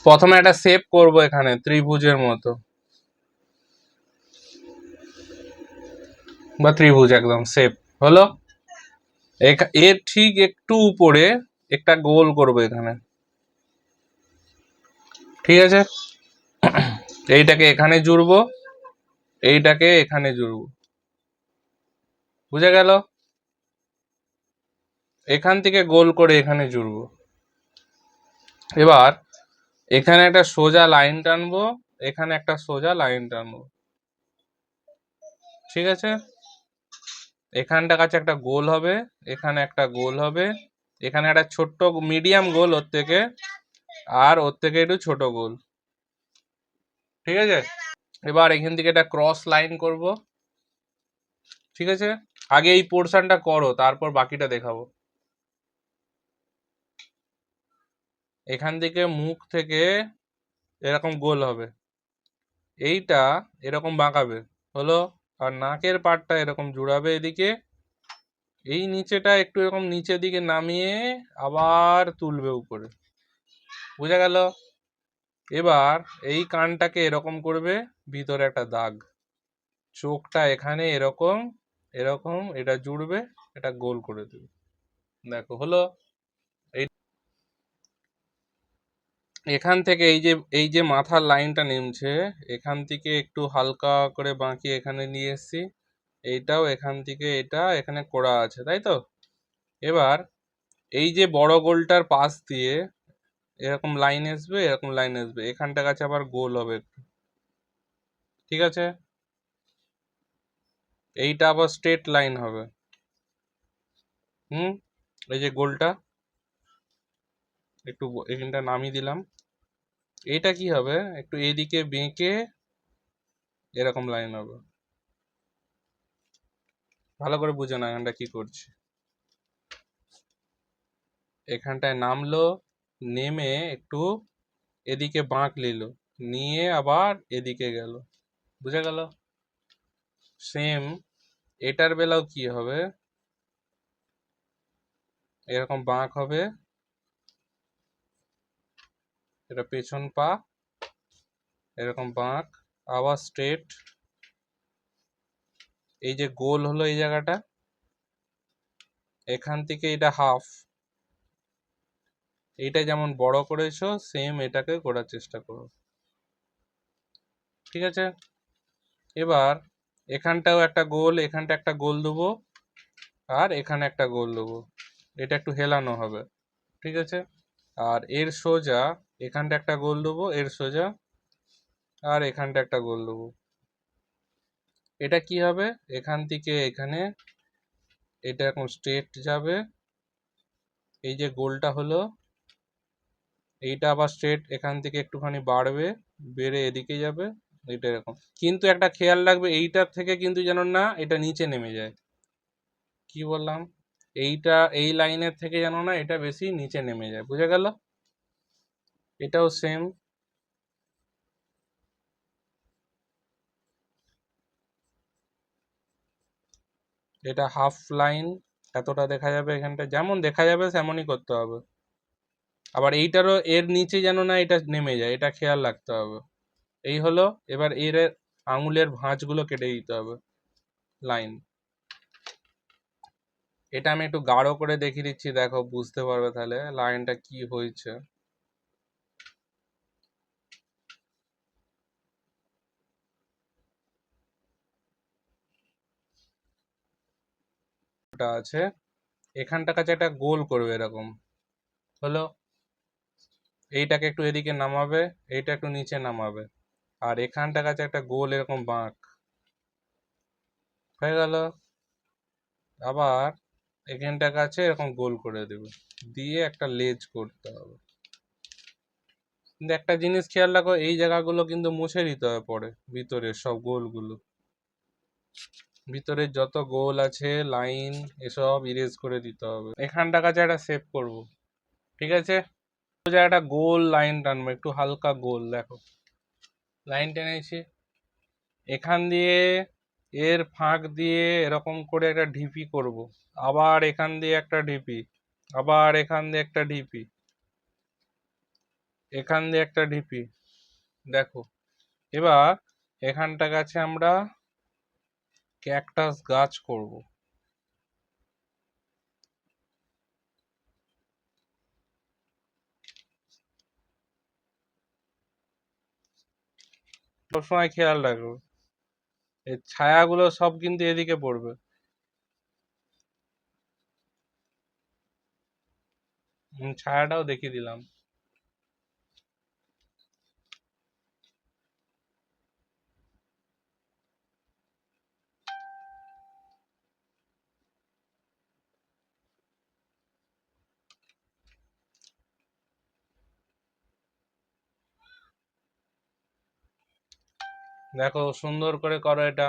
প্রথমে একটা শেপ করব এখানে ত্রিভুজের মতো, বা ত্রিভুজ একদম শেপ হলো। এর ঠিক একটু উপরে একটা গোল করব এখানে, ঠিক আছে। এইটাকে এখানে জুড়বো, এইটাকে এখানে জুড়বো, বুঝে গেল? এখান থেকে গোল করে এখানে জুড়বো। এবার এখানে একটা সোজা লাইন টানবো, এখানে একটা সোজা লাইন টানবো, ঠিক আছে। এখানটা কাছে একটা গোল হবে, এখানে একটা গোল হবে, এখানে একটা ছোট্ট মিডিয়াম গোল ওর থেকে, আর ওর থেকে একটু ছোট গোল, ঠিক আছে। এবার এখান থেকে একটা ক্রস লাইন করব, ঠিক আছে। আগে এই পোর্শনটা করো, তারপর বাকিটা দেখাবো। এখান থেকে মুখ থেকে এরকম গোল হবে, এইটা এরকম বাঁকাবে হলো, আর নাকের পাটটা এরকম জুড়াবে এদিকে, এই নিচেটা একটু এরকম নিচের দিকে নামিয়ে আবার তুলবে উপরে, বুঝা গেল? এবার এই কানটাকে এরকম করবে, ভিতরে একটা দাগ, চোখটা এখানে এরকম এরকম, এটা জুড়বে, এটা গোল করে দেবে, দেখো হলো। এই এখান থেকে এই যে মাথার লাইনটা নেমছে, এখান থেকে একটু হালকা করে বাঁকিয়ে এখানে নিয়ে এসছি, এইটাও এখান থেকে এটা এখানে করা আছে, তাই তো। এবার এই যে বড় গোলটার পাশ দিয়ে এরকম লাইন আসবে, এরকম লাইন আসবে, এখানটা কাছে আবার গোল হবে একটু, ঠিক আছে। এইটা আবার স্ট্রেট লাইন হবে, এই যে গোলটা একটু এখানটা নামিয়ে দিলাম, এটা কি হবে, একটু এদিকে বেঁকে এরকম লাইন হবে। ভালো করে বুঝো না এখানটা কি করছি। এখানটায় নামলো, নেমে একটু এদিকে বাঁক নিল, নিয়ে আবার এদিকে গেল, বুঝা গেল? সেম এটার বেলাও কি হবে, এরকম বাঁক হবে, এটা পেছন পা, এরকম বাঁক, আবার স্ট্রেট, এই যে গোল হলো এই জায়গাটা, এখান থেকে এটা হাফ, এইটা যেমন বড় করেছো সেম এটাকে করার চেষ্টা করো, ঠিক আছে। এবার এখানটাও একটা গোল, এখানটা একটা গোল দেবো, আর এখানে একটা গোল দেবো, এটা একটু হেলানো হবে, ঠিক আছে। আর এর সোজা এখানটা একটা গোল দেবো, এর সোজা, আর এখানটা একটা গোল দেবো। এটা কি হবে, এখান থেকে এখানে এটা এখন স্ট্রেট যাবে, এই যে গোলটা হলো, এইটা আবার স্ট্রেট এখান থেকে একটুখানি বাড়বে, বেড়ে এদিকে যাবে, এটা এরকম। কিন্তু একটা খেয়াল রাখবে, এইটার থেকে কিন্তু যেন না এটা নিচে নেমে যায়, কি বললাম, এইটা এই লাইনের থেকে যেন না এটা বেশি নিচে নেমে যায়, বুঝে গেল? এটাও সেম, এটা হাফ লাইন, এতটা দেখা যাবে, এখানটা যেমন দেখা যাবে তেমনই করতে হবে। আবার এইটারও এর নিচে যেন না এটা নেমে যায়, এটা খেয়াল রাখতে হবে। এই হলো, এবার এর আঙুলের ভাঁজগুলো কেটে দিতে হবে, লাইন। এটা আমি একটু গাঢ় করে দেখিয়ে দিচ্ছি, দেখো বুঝতে পারবে তাহলে লাইনটা কি হয়েছে। এটা আছে, এখানটা কাছে একটা গোল করবে এরকম হলো, এইটাকে একটু এদিকে নামাবে, এইটা একটু নিচে নামাবে, আর এখানটা কাছে একটা গোল এরকম বাঁক হয়ে গেল। আবার এখানটার কাছে এরকম গোল করে দেবে, দিয়ে একটা লেজ করতে হবে। কিন্তু একটা জিনিস খেয়াল রাখো, এই জায়গাগুলো কিন্তু মুছে দিতে হবে পরে, ভিতরের সব গোলগুলো, ভিতরের যত গোল আছে লাইন এসব ইরেজ করে দিতে হবে। এখানটার কাছে একটা সেভ করব, ঠিক আছে। একটা গোল লাইন টানবো, একটু হালকা গোল, দেখো লাইন টেনেছি, এখান দিয়ে এর ফাঁক দিয়ে এরকম করে একটা ঢিপি করব, আবার এখান দিয়ে একটা ঢিপি, আবার এখান দিয়ে একটা ঢিপি, এখান দিয়ে একটা ঢিপি, দেখো। এবার এখানটা গাছে আমরা ক্যাকটাস গাছ করব। সবসময় খেয়াল রাখো এই ছায়াগুলো সব কিন্তু এদিকে পড়বে। ছায়াটাও দেখিয়ে দিলাম। দেখো সুন্দর করে করো এটা।